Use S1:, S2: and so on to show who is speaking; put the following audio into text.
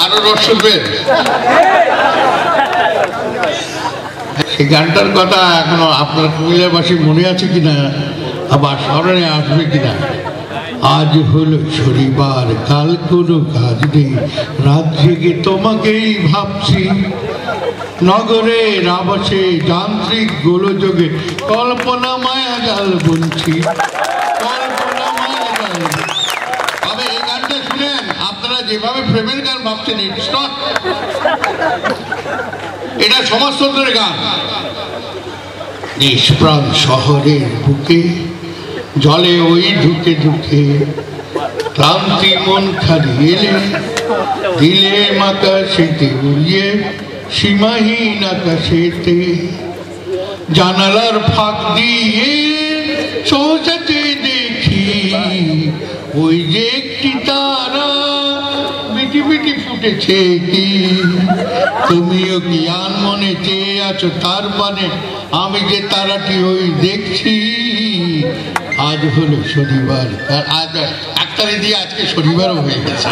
S1: আরো রস শুনবেন? সেই গানটার কথা এখনো আপনার কুমিল্লাবাসী মনে আছে কিনা, আবার স্মরণে আসবে কিনা? আজ হলো শনিবার, কাল কোনো কাজ নেই, রাত জেগে তোমাকেই ভাবছি, নগরের আবাসে যান্ত্রিক গোলযোগে কল্পনা মায়া জাল বুনছি, কল্পনা মায়া জাল। তবে এই গানটা শুনেন, আপনারা যেভাবে প্রেমের গান ভাবছেন, ইটস নট। এটা সমাজতন্ত্রের গান। নিষ্প্রাণ শহরের বুকে জলে ওই ঢুকে ঢুকে ক্লান্তি মন খারিয়ে দিলে আকাশেতে উড়িয়ে সীমাহীন আকাশেতে, জানালার ফাঁক দিয়ে সোজাতে দেখি ওই যে একটি তারা মিটি মিটি ফুটেছে কি, তুমিও কি আনমনে চেয়ে আছো তার মানে আমি যে তারাটি ওই দেখছি। আজ হলো শনিবার, আজ 1 তারিখ দিয়ে আজকে শনিবারও হয়ে গেছে।